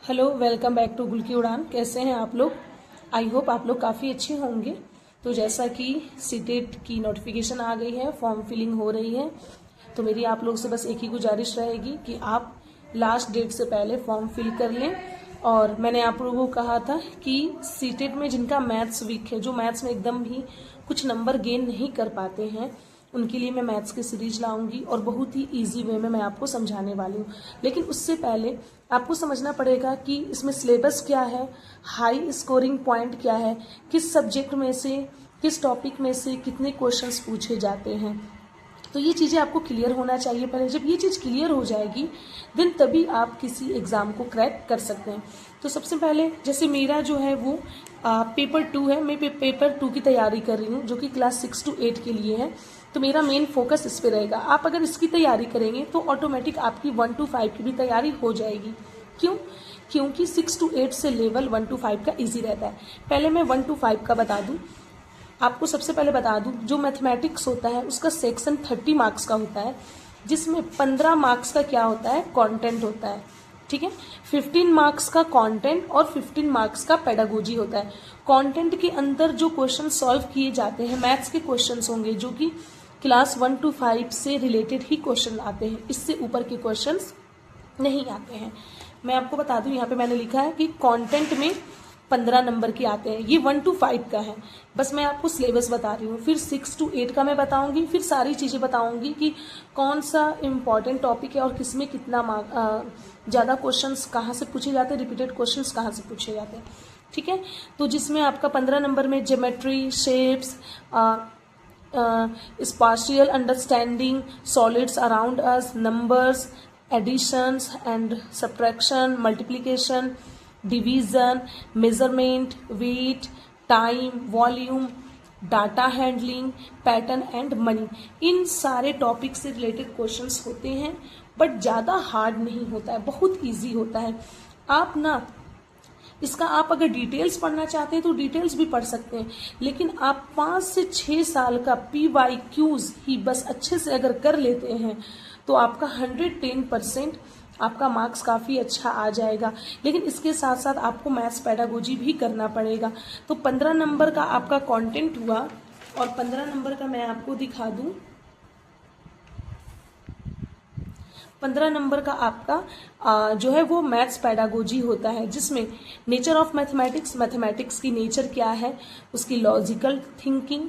Hello, welcome back to गुल की उड़ान। कैसे हैं आप लोग? आई होप आप लोग काफ़ी अच्छे होंगे। तो जैसा कि सीटेट की नोटिफिकेशन आ गई है, फॉर्म फिलिंग हो रही है, तो मेरी आप लोग से बस एक ही गुजारिश रहेगी कि आप लास्ट डेट से पहले फॉर्म फिल कर लें। और मैंने आप लोगों को कहा था कि सीटेट में जिनका मैथ्स वीक है, जो मैथ्स में एकदम ही कुछ नंबर गेन नहीं कर पाते हैं, उनके लिए मैं मैथ्स की सीरीज लाऊंगी और बहुत ही इजी वे में मैं आपको समझाने वाली हूँ। लेकिन उससे पहले आपको समझना पड़ेगा कि इसमें सिलेबस क्या है, हाई स्कोरिंग पॉइंट क्या है, किस सब्जेक्ट में से, किस टॉपिक में से कितने क्वेश्चंस पूछे जाते हैं। तो ये चीज़ें आपको क्लियर होना चाहिए पहले। जब ये चीज़ क्लियर हो जाएगी देन तभी आप किसी एग्ज़ाम को क्रैक कर सकते हैं। तो सबसे पहले जैसे मेरा जो है वो पेपर 2 है, मैं पेपर 2 की तैयारी कर रही हूँ, जो कि क्लास 6 to 8 के लिए है। तो मेरा मेन फोकस इस पे रहेगा। आप अगर इसकी तैयारी करेंगे तो ऑटोमेटिक आपकी 1 to 5 की भी तैयारी हो जाएगी। क्यों? क्योंकि 6 to 8 से लेवल 1 to 5 का ईजी रहता है। पहले मैं 1 to 5 का बता दूं आपको। सबसे पहले बता दूं, जो मैथमेटिक्स होता है उसका सेक्शन 30 मार्क्स का होता है, जिसमें 15 मार्क्स का क्या होता है, कंटेंट होता है। ठीक है, 15 मार्क्स का कंटेंट और 15 मार्क्स का पेडागोजी होता है। कंटेंट के अंदर जो क्वेश्चन सॉल्व किए जाते हैं मैथ्स के क्वेश्चंस होंगे, जो कि क्लास 1 to 5 से रिलेटेड ही क्वेश्चन आते हैं, इससे ऊपर के क्वेश्चंस नहीं आते हैं। मैं आपको बता दूं, यहाँ पे मैंने लिखा है कि कंटेंट में 15 नंबर के आते हैं। ये 1 to 5 का है, बस मैं आपको सिलेबस बता रही हूँ। फिर 6 to 8 का मैं बताऊंगी, फिर सारी चीज़ें बताऊंगी कि कौन सा इम्पॉर्टेंट टॉपिक है और किसमें कितना ज़्यादा क्वेश्चंस कहाँ से पूछे जाते हैं, रिपीटेड क्वेश्चंस कहाँ से पूछे जाते हैं। ठीक है, तो जिसमें आपका 15 नंबर में geometry, shapes, spatial understanding, solids around us, numbers, additions and subtraction, multiplication, division, measurement, weight, time, volume, data handling, pattern and money, इन सारे टॉपिक से रिलेटेड क्वेश्चंस होते हैं। बट ज़्यादा हार्ड नहीं होता है, बहुत इजी होता है। आप ना इसका आप अगर डिटेल्स पढ़ना चाहते हैं तो डिटेल्स भी पढ़ सकते हैं, लेकिन आप 5 से 6 साल का PYQs ही बस अच्छे से अगर कर लेते हैं तो आपका 110% आपका मार्क्स काफ़ी अच्छा आ जाएगा। लेकिन इसके साथ साथ आपको मैथ्स पेडागोजी भी करना पड़ेगा। तो 15 नंबर का आपका कंटेंट हुआ, और 15 नंबर का मैं आपको दिखा दूं। 15 नंबर का आपका जो है वो मैथ्स पेडागोजी होता है, जिसमें नेचर ऑफ मैथमेटिक्स, मैथमेटिक्स की नेचर क्या है, उसकी लॉजिकल थिंकिंग,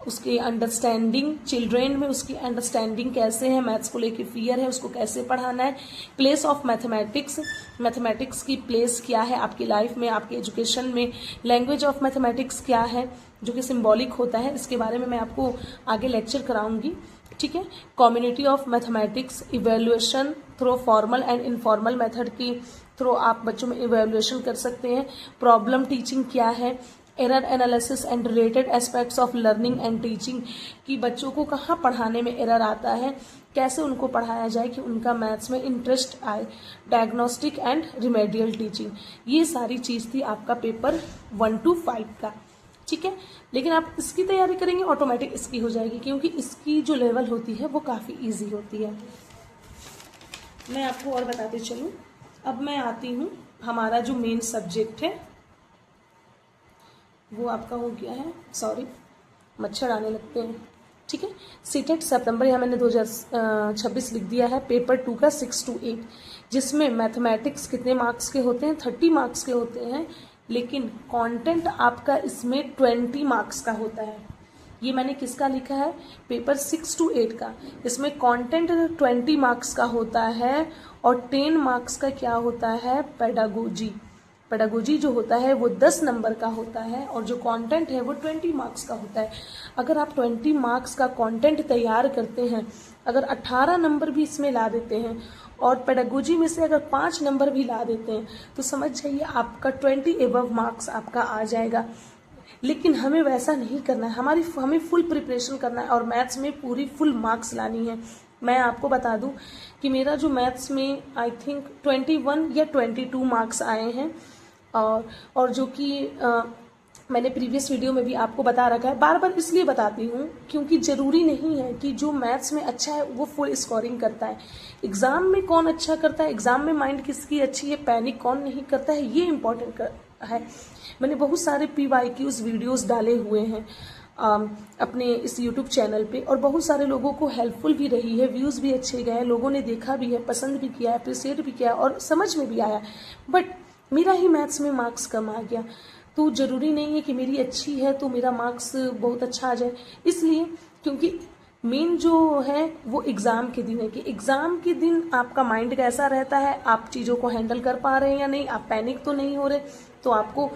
उसकी अंडरस्टैंडिंग, चिल्ड्रेन में उसकी अंडरस्टैंडिंग कैसे है, मैथ्स को लेके फियर है, उसको कैसे पढ़ाना है, प्लेस ऑफ मैथमेटिक्स, मैथमेटिक्स की प्लेस क्या है आपकी लाइफ में, आपके एजुकेशन में, लैंग्वेज ऑफ मैथमेटिक्स क्या है जो कि सिंबॉलिक होता है, इसके बारे में मैं आपको आगे लेक्चर कराऊंगी। ठीक है, community of mathematics, evaluation through formal and informal method की थ्रू आप बच्चों में इवेल्युएशन कर सकते हैं। प्रॉब्लम टीचिंग क्या है, error analysis and related aspects of learning and teaching, कि बच्चों को कहाँ पढ़ाने में एरर आता है, कैसे उनको पढ़ाया जाए कि उनका मैथ्स में इंटरेस्ट आए, डायग्नोस्टिक एंड रिमेडियल टीचिंग, ये सारी चीज़ थी आपका पेपर 1 to 5 का। ठीक है, लेकिन आप इसकी तैयारी करेंगे ऑटोमेटिक इसकी हो जाएगी, क्योंकि इसकी जो लेवल होती है वो काफ़ी इजी होती है। मैं आपको और बताते चलूँ। अब मैं आती हूँ, हमारा जो मेन सब्जेक्ट है वो आपका हो गया है, सॉरी मच्छर आने लगते हैं। ठीक है, सीटेट सितंबर, यहाँ मैंने 2026 लिख दिया है। पेपर 2 का 6 to 8, जिसमें मैथमेटिक्स कितने मार्क्स के होते हैं, 30 मार्क्स के होते हैं, लेकिन कंटेंट आपका इसमें 20 मार्क्स का होता है। ये मैंने किसका लिखा है, पेपर 6 to 8 का। इसमें कंटेंट 20 मार्क्स का होता है और 10 मार्क्स का क्या होता है, पेडागोजी। पेडागोजी जो होता है वो 10 नंबर का होता है और जो कंटेंट है वो 20 मार्क्स का होता है। अगर आप 20 मार्क्स का कंटेंट तैयार करते हैं, अगर 18 नंबर भी इसमें ला देते हैं और पेडागोजी में से अगर 5 नंबर भी ला देते हैं, तो समझ जाइए आपका 20 एबव मार्क्स आपका आ जाएगा। लेकिन हमें वैसा नहीं करना है, हमें फुल प्रिपरेशन करना है और मैथ्स में पूरी फुल मार्क्स लानी है। मैं आपको बता दूं कि मेरा जो मैथ्स में आई थिंक 21 या 22 मार्क्स आए हैं, और जो कि मैंने प्रीवियस वीडियो में भी आपको बता रखा है, बार बार इसलिए बताती हूँ क्योंकि ज़रूरी नहीं है कि जो मैथ्स में अच्छा है वो फुल स्कोरिंग करता है। एग्ज़ाम में कौन अच्छा करता है, एग्ज़ाम में माइंड किसकी अच्छी है, पैनिक कौन नहीं करता है, ये इम्पोर्टेंट है। मैंने बहुत सारे PYQs वीडियोस डाले हुए हैं अपने इस YouTube चैनल पे, और बहुत सारे लोगों को हेल्पफुल भी रही है, व्यूज़ भी अच्छे गए हैं, लोगों ने देखा भी है, पसंद भी किया, अप्रिशिएट भी किया और समझ में भी आया। बट मेरा ही मैथ्स में मार्क्स कम आ गया, तो ज़रूरी नहीं है कि मेरी अच्छी है तो मेरा मार्क्स बहुत अच्छा आ जाए। इसलिए क्योंकि मेन जो है वो एग्ज़ाम के दिन है कि एग्ज़ाम के दिन आपका माइंड कैसा रहता है, आप चीज़ों को हैंडल कर पा रहे हैं या नहीं, आप पैनिक तो नहीं हो रहे। तो आपको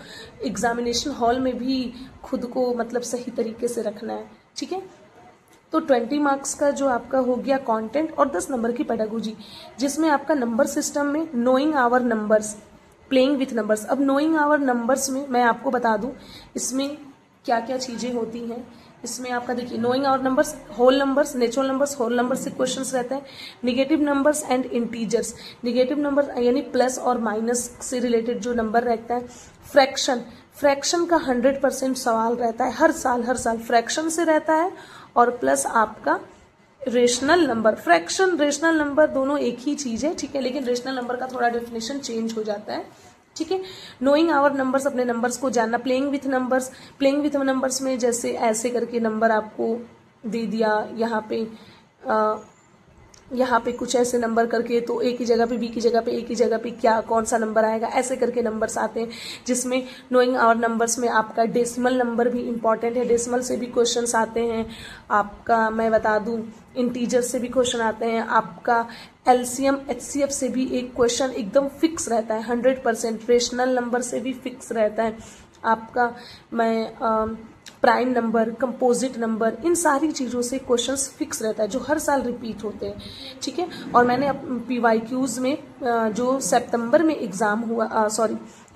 एग्जामिनेशन हॉल में भी खुद को मतलब सही तरीके से रखना है, ठीक है। तो 20 मार्क्स का जो आपका हो गया कंटेंट और 10 नंबर की पेडागोजी, जिसमें आपका नंबर सिस्टम में knowing our numbers, playing with numbers. अब नोइंग आवर नंबर्स में मैं आपको बता दूं इसमें क्या क्या चीज़ें होती हैं। इसमें आपका देखिए knowing our numbers, whole numbers, natural numbers, whole number से क्वेश्चंस रहते हैं, negative numbers and integers, negative number यानी प्लस और माइनस से रिलेटेड जो नंबर रहता है, फ्रैक्शन, फ्रैक्शन का 100% सवाल रहता है हर साल फ्रैक्शन से रहता है, और प्लस आपका rational number. Fraction rational number दोनों एक ही चीज़ है, ठीक है, लेकिन रेशनल नंबर का थोड़ा डेफिनेशन चेंज हो जाता है, ठीक है। नोइंग आवर नंबर्स, अपने नंबर्स को जानना। Playing with numbers, playing with numbers में जैसे ऐसे करके नंबर आपको दे दिया, यहाँ पे कुछ ऐसे नंबर करके, तो ए की जगह पे बी की जगह पे ए की जगह पे क्या कौन सा नंबर आएगा, ऐसे करके नंबर्स आते हैं। जिसमें नोइंग आवर नंबर्स में आपका डेसिमल नंबर भी इंपॉर्टेंट है, डेसिमल से भी क्वेश्चंस आते हैं आपका, मैं बता दूं इंटीजर से भी क्वेश्चन आते हैं आपका, LCM HCF से भी एक क्वेश्चन एकदम फिक्स रहता है 100%, रेशनल नंबर से भी फिक्स रहता है आपका, मैं प्राइम नंबर, कंपोजिट नंबर, इन सारी चीज़ों से क्वेश्चंस फिक्स रहता है जो हर साल रिपीट होते हैं, ठीक है। और मैंने PYQs में जो सितंबर में एग्ज़ाम हुआ,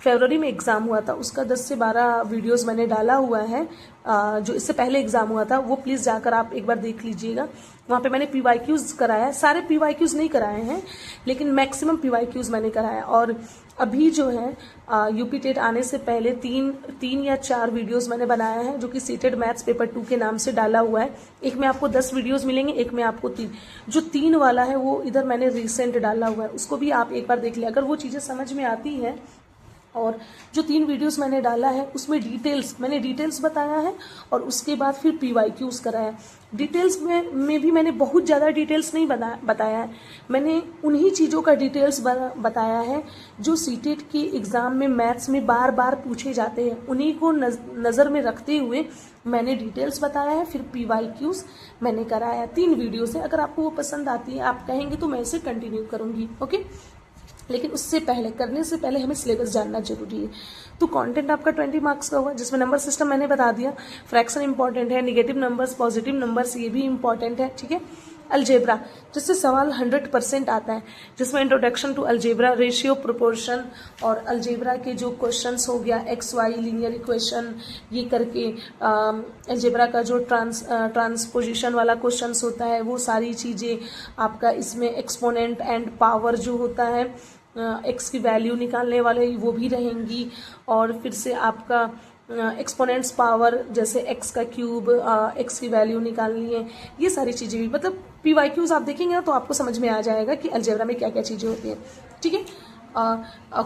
फरवरी में एग्ज़ाम हुआ था, उसका 10 से 12 वीडियोस मैंने डाला हुआ है। जो इससे पहले एग्ज़ाम हुआ था वो प्लीज़ जाकर आप एक बार देख लीजिएगा, वहाँ पे मैंने PYQs कराया है। सारे PYQs नहीं कराए हैं लेकिन मैक्सिमम PYQs मैंने कराया। और अभी जो है UP टेट आने से पहले तीन या 4 वीडियोस मैंने बनाया है जो कि सीटेड मैथ्स पेपर 2 के नाम से डाला हुआ है। एक में आपको 10 वीडियोस मिलेंगे, एक में आपको 3। जो 3 वाला है वो इधर मैंने रिसेंट डाला हुआ है, उसको भी आप एक बार देख लिया। अगर वो चीज़ें समझ में आती है, और जो 3 वीडियोस मैंने डाला है उसमें मैंने डिटेल्स बताया है, और उसके बाद फिर PYQs कराया। डिटेल्स में भी मैंने बहुत ज़्यादा डिटेल्स नहीं बताया है, मैंने उन्हीं चीज़ों का डिटेल्स बताया है जो सीटेट के एग्ज़ाम में मैथ्स में बार बार पूछे जाते हैं, उन्हीं को नज़र में रखते हुए मैंने डिटेल्स बताया है। फिर PYQs मैंने कराया 3 वीडियो से। अगर आपको वो पसंद आती है, आप कहेंगे तो मैं इसे कंटिन्यू करूँगी, ओके। लेकिन उससे पहले, करने से पहले हमें सिलेबस जानना जरूरी है। तो कंटेंट आपका 20 मार्क्स का हुआ, जिसमें नंबर सिस्टम मैंने बता दिया, फ्रैक्शन इंपॉर्टेंट है, निगेटिव नंबर्स, पॉजिटिव नंबर्स ये भी इंपॉर्टेंट है, ठीक है। अलजेब्रा, जिससे सवाल 100% आता है, जिसमें introduction to algebra, ratio, proportion, और अलजेब्रा के जो क्वेश्चंस हो गया XY लीनियर इक्वेशन, ये करके अलजेब्रा का जो ट्रांसपोजिशन वाला क्वेश्चंस होता है, वो सारी चीज़ें आपका इसमें, एक्सपोनेंट एंड पावर जो होता है, एक्स की वैल्यू निकालने वाले वो भी रहेंगी, और फिर से आपका एक्सपोनेंट्स पावर, जैसे एक्स का क्यूब, एक्स की वैल्यू निकालनी है, ये सारी चीज़ें भी, मतलब PYQs आप देखेंगे ना तो आपको समझ में आ जाएगा कि अलजेब्रा में क्या क्या चीज़ें होती हैं, ठीक है।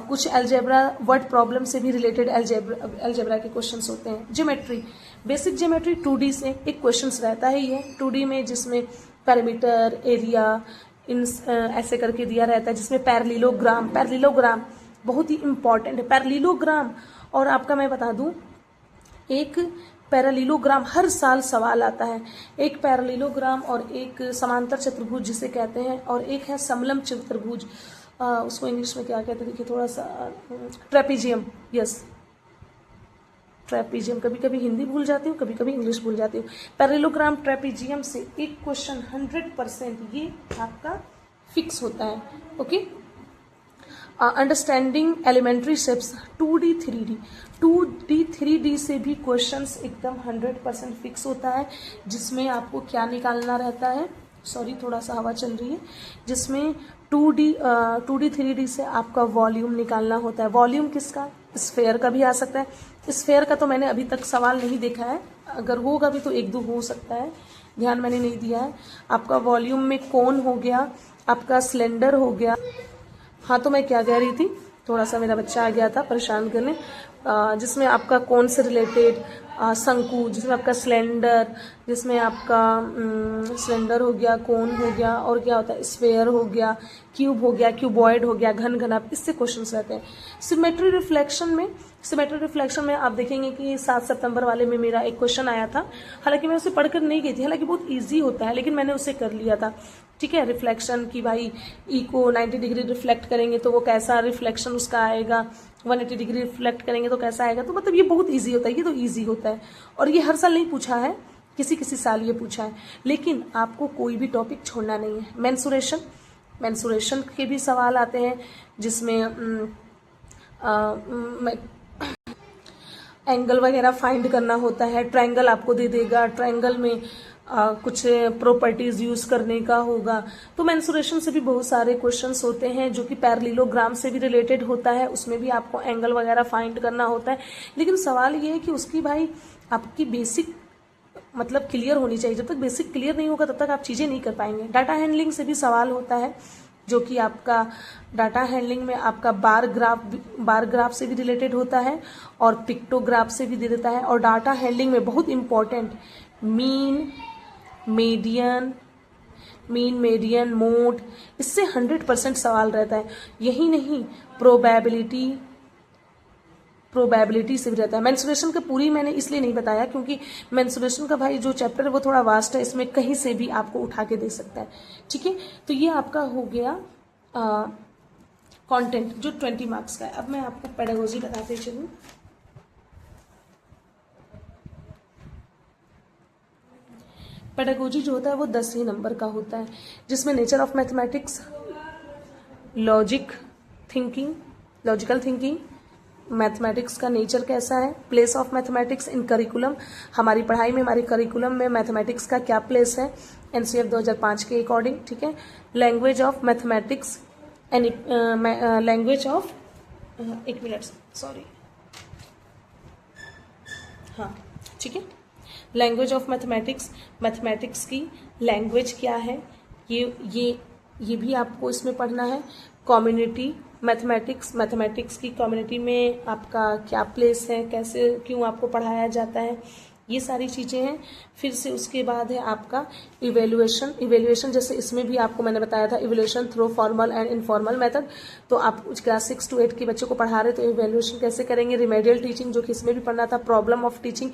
कुछ अलजेब्रा वर्ड प्रॉब्लम से भी रिलेटेड अलजेब्रा के क्वेश्चंस होते हैं। ज्योमेट्री, बेसिक ज्योमेट्री 2D से एक क्वेश्चंस रहता है ये 2D में, जिसमें पैरामीटर, एरिया, इन ऐसे करके दिया रहता है, जिसमें पैरेललोग्राम बहुत ही इंपॉर्टेंट है, पैरेललोग्राम। और आपका मैं बता दूं, एक पैरेललोग्राम हर साल सवाल आता है, एक पैरेललोग्राम और एक समांतर चतुर्भुज जिसे कहते हैं, और एक है समलंब चतुर्भुज, उसको इंग्लिश में क्या कहते हैं, देखिए थोड़ा सा, ट्रेपीजियम, यस ट्रेपीजियम, कभी कभी हिंदी भूल जाती हूँ, कभी कभी इंग्लिश भूल जाती हूँ। पैरेललोग्राम, ट्रेपीजियम से एक क्वेश्चन 100% ये आपका फिक्स होता है, okay. Understanding elementary shapes 2D 3D से भी क्वेश्चंस एकदम 100% फिक्स होता है, जिसमें आपको क्या निकालना रहता है, सॉरी थोड़ा सा हवा चल रही है, जिसमें 2D 3D से आपका वॉल्यूम निकालना होता है। वॉल्यूम किसका? स्फेयर का भी आ सकता है। स्फेयर का तो मैंने अभी तक सवाल नहीं देखा है, अगर होगा भी तो एक दो हो सकता है, ध्यान मैंने नहीं दिया है। आपका वॉल्यूम में कोन हो गया, आपका सिलेंडर हो गया। हाँ, तो मैं क्या कह रही थी, थोड़ा सा मेरा बच्चा आ गया था परेशान करने। जिसमें आपका कोन से रिलेटेड शंकु, जिसमें आपका सिलेंडर, जिसमें आपका सिलेंडर हो गया, कोन हो गया, और क्या होता है, स्फेयर हो गया, क्यूब हो गया, क्यूबॉइड हो गया, घन घनाभ, इससे क्वेश्चंस रहते हैं। सिमेट्री रिफ्लेक्शन में आप देखेंगे कि 7 सितंबर वाले में मेरा एक क्वेश्चन आया था, हालांकि मैं उसे पढ़कर नहीं गई थी, हालांकि बहुत ईजी होता है, लेकिन मैंने उसे कर लिया था। ठीक है, रिफ्लेक्शन की भाई ई को 90 डिग्री रिफ्लेक्ट करेंगे तो वो कैसा रिफ्लेक्शन उसका आएगा, 180 डिग्री रिफ्लेक्ट करेंगे तो कैसा आएगा। तो मतलब ये बहुत ईजी होता है, ये तो ईजी होता है, और ये हर साल नहीं पूछा है, किसी किसी साल ये पूछा है। लेकिन आपको कोई भी टॉपिक छोड़ना नहीं है। मेंसुरेशन के भी सवाल आते हैं, जिसमें एंगल वगैरह फाइंड करना होता है। ट्रायंगल आपको दे देगा, ट्रायंगल में कुछ प्रॉपर्टीज यूज करने का होगा। तो मेंसुरेशन से भी बहुत सारे क्वेश्चंस होते हैं, जो कि पैरेललोग्राम से भी रिलेटेड होता है, उसमें भी आपको एंगल वगैरह फाइंड करना होता है। लेकिन सवाल ये है कि उसकी भाई आपकी बेसिक मतलब क्लियर होनी चाहिए। जब तक बेसिक क्लियर नहीं होगा तब तक आप चीजें नहीं कर पाएंगे। डाटा हैंडलिंग से भी सवाल होता है, जो कि आपका डाटा हैंडलिंग में आपका बार ग्राफ से भी रिलेटेड होता है, और पिक्टोग्राफ से भी दे देता है। और डाटा हैंडलिंग में बहुत इंपॉर्टेंट मीन मेडियन मोड, इससे 100% सवाल रहता है। यही नहीं, प्रोबेबिलिटी से भी रहता है। मेंसुरेशन का पूरी मैंने इसलिए नहीं बताया क्योंकि मेंसुरेशन का भाई जो चैप्टर है वो थोड़ा वास्ट है, इसमें कहीं से भी आपको उठा के दे सकता है। ठीक है, तो ये आपका हो गया कंटेंट जो 20 मार्क्स का है। अब मैं आपको पेडागोजी बताते चलूं। पेडागोजी जो होता है वो 10 ही नंबर का होता है, जिसमें nature of mathematics, logical thinking, mathematics का नेचर कैसा है, place of mathematics in curriculum, हमारी पढ़ाई में, हमारे करिकुलम में मैथमेटिक्स का क्या प्लेस है एनसीएफ 2005 के अकॉर्डिंग। ठीक है, language of mathematics, language of एक मिनट सॉरी, हाँ ठीक है, लैंग्वेज ऑफ मैथमेटिक्स की लैंग्वेज क्या है, ये भी आपको इसमें पढ़ना है। कम्युनिटी मैथमेटिक्स की कम्युनिटी में आपका क्या प्लेस है, कैसे क्यों आपको पढ़ाया जाता है, ये सारी चीज़ें हैं। फिर से उसके बाद है आपका इवेल्युएशन, जैसे इसमें भी आपको मैंने बताया था evaluation through formal and informal method. तो आप क्लास 6 to 8 के बच्चों को पढ़ा रहे तो इवेल्युएशन कैसे करेंगे। रिमेडियल टीचिंग जो कि इसमें भी पढ़ना था। प्रॉब्लम ऑफ टीचिंग,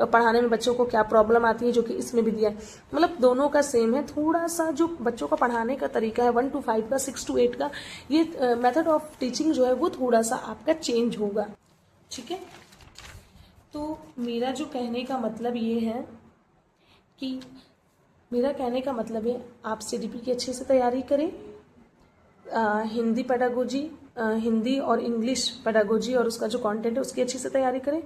पढ़ाने में बच्चों को क्या प्रॉब्लम आती है, जो कि इसमें भी दिया है। मतलब दोनों का सेम है, थोड़ा सा जो बच्चों का पढ़ाने का तरीका है 1 to 5 का, 6 to 8 का, ये मेथड ऑफ टीचिंग जो है वो थोड़ा सा आपका चेंज होगा। ठीक है, तो मेरा जो कहने का मतलब ये है कि आप सीडीपी की अच्छे से तैयारी करें। हिंदी पेडागोजी, हिंदी और इंग्लिश पेडागोजी और उसका जो कंटेंट है उसकी अच्छी से तैयारी करें।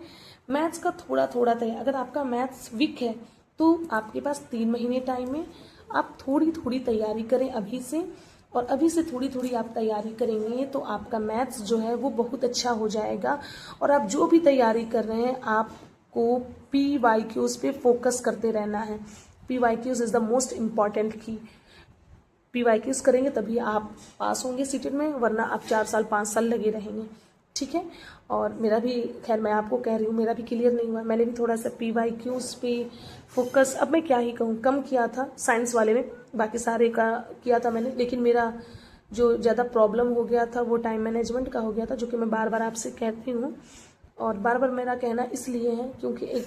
मैथ्स का थोड़ा तैयारी, अगर आपका मैथ्स वीक है तो आपके पास 3 महीने टाइम है, आप थोड़ी तैयारी करें अभी से, और अभी से थोड़ी आप तैयारी करेंगे तो आपका मैथ्स जो है वो बहुत अच्छा हो जाएगा। और आप जो भी तैयारी कर रहे हैं आपको PYQs पे फोकस करते रहना है। PYQs is the most important की। PYQs करेंगे तभी आप पास होंगे सीटेट में, वरना आप 4 साल 5 साल लगे रहेंगे। ठीक है, और मेरा भी, खैर मैं आपको कह रही हूँ, मेरा भी क्लियर नहीं हुआ, मैंने भी थोड़ा सा PYQs पे फोकस, अब मैं क्या ही कहूँ, कम किया था साइंस वाले में, बाकी सारे का किया था मैंने। लेकिन मेरा जो ज़्यादा प्रॉब्लम हो गया था वो टाइम मैनेजमेंट का हो गया था, जो कि मैं बार आपसे कहती हूँ। और बार मेरा कहना इसलिए है क्योंकि एक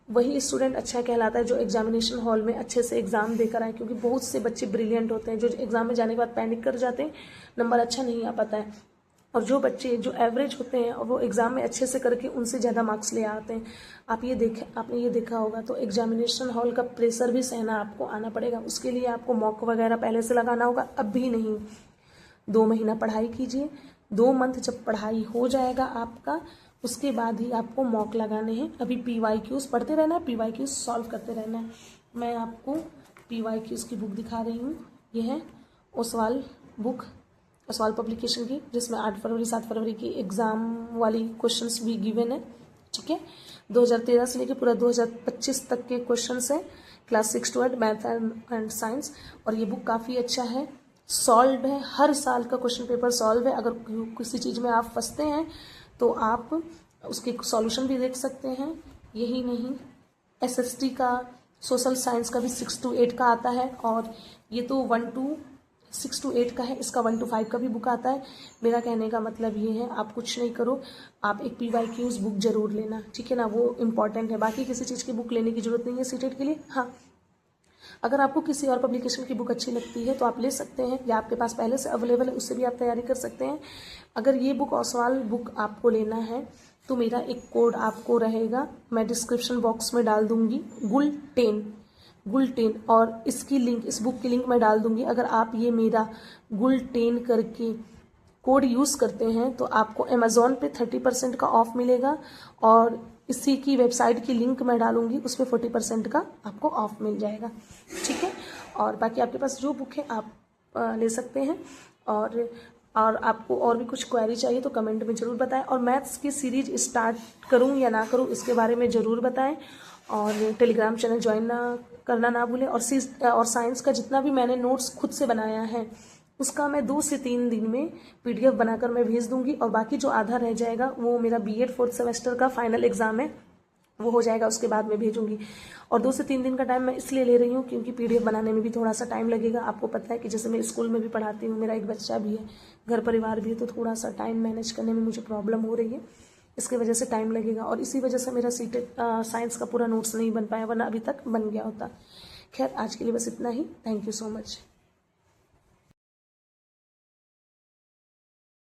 वही स्टूडेंट अच्छा कहलाता है जो एग्जामिनेशन हॉल में अच्छे से एग्जाम देकर आए, क्योंकि बहुत से बच्चे ब्रिलियंट होते हैं जो एग्जाम में जाने के बाद पैनिक कर जाते हैं, नंबर अच्छा नहीं आ पाता है। और जो बच्चे जो एवरेज होते हैं और वो एग्जाम में अच्छे से करके उनसे ज़्यादा मार्क्स ले आते हैं। आपने ये देखा होगा। तो एग्जामिनेशन हॉल का प्रेशर भी सहना आपको आना पड़ेगा, उसके लिए आपको मॉक वगैरह पहले से लगाना होगा। अब भी नहीं, 2 महीना पढ़ाई कीजिए, 2 मंथ जब पढ़ाई हो जाएगा आपका, उसके बाद ही आपको मॉक लगाने हैं। अभी PYQs पढ़ते रहना है, PYQs सॉल्व करते रहना है। मैं आपको PYQs की बुक दिखा रही हूँ, ये है ओसवाल बुक सवाल पब्लिकेशन की, जिसमें 8 फरवरी 7 फरवरी की एग्ज़ाम वाली क्वेश्चंस भी गिवन है। ठीक है, 2013 से लेकर पूरा 2025 तक के क्वेश्चंस हैं, class 6 to 8 math and science. और ये बुक काफ़ी अच्छा है, सॉल्व है, हर साल का क्वेश्चन पेपर सॉल्व है। अगर किसी चीज़ में आप फंसते हैं तो आप उसके सॉल्यूशन भी देख सकते हैं। यही नहीं, SST का, सोशल साइंस का भी 6 to 8 का आता है, और ये तो 6 to 8 का है, इसका 1 to 5 का भी बुक आता है। मेरा कहने का मतलब ये है, आप कुछ नहीं करो, आप एक PYQs बुक जरूर लेना, ठीक है ना, वो इम्पॉर्टेंट है। बाकी किसी चीज़ की बुक लेने की जरूरत नहीं है सीटेट के लिए। हाँ, अगर आपको किसी और पब्लिकेशन की बुक अच्छी लगती है तो आप ले सकते हैं, या आपके पास पहले से अवेलेबल है उससे भी आप तैयारी कर सकते हैं। अगर ये बुक और सवाल बुक आपको लेना है तो मेरा एक कोड आपको रहेगा, मैं डिस्क्रिप्शन बॉक्स में डाल दूंगी, गुल10, और इसकी लिंक, इस बुक की लिंक मैं डाल दूंगी। अगर आप ये मेरा गुल10 करके कोड यूज़ करते हैं तो आपको अमेज़ॉन पे 30% का ऑफ मिलेगा, और इसी की वेबसाइट की लिंक मैं डालूंगी, उस पर 40% का आपको ऑफ मिल जाएगा। ठीक है, और बाकी आपके पास जो बुक है आप ले सकते हैं। और आपको और भी कुछ क्वेरी चाहिए तो कमेंट में ज़रूर बताएं, और मैथ्स की सीरीज स्टार्ट करूं या ना करूं इसके बारे में ज़रूर बताएं, और टेलीग्राम चैनल ज्वाइन करना ना भूलें। और साइंस का जितना भी मैंने नोट्स खुद से बनाया है उसका मैं 2 से 3 दिन में PDF बनाकर मैं भेज दूंगी, और बाकी जो आधा रह जाएगा वो मेरा BEd 4th सेमेस्टर का फाइनल एग्जाम है, वो हो जाएगा, उसके बाद मैं भेजूंगी। और 2 से 3 दिन का टाइम मैं इसलिए ले रही हूँ क्योंकि PDF बनाने में भी थोड़ा सा टाइम लगेगा। आपको पता है कि जैसे मैं स्कूल में भी पढ़ाती हूँ, मेरा एक बच्चा भी है, घर परिवार भी है, तो थोड़ा सा टाइम मैनेज करने में मुझे प्रॉब्लम हो रही है, इसकी वजह से टाइम लगेगा। और इसी वजह से मेरा सीटेट साइंस का पूरा नोट्स नहीं बन पाया, वरना अभी तक बन गया होता। खैर, आज के लिए बस इतना ही। Thank you so much.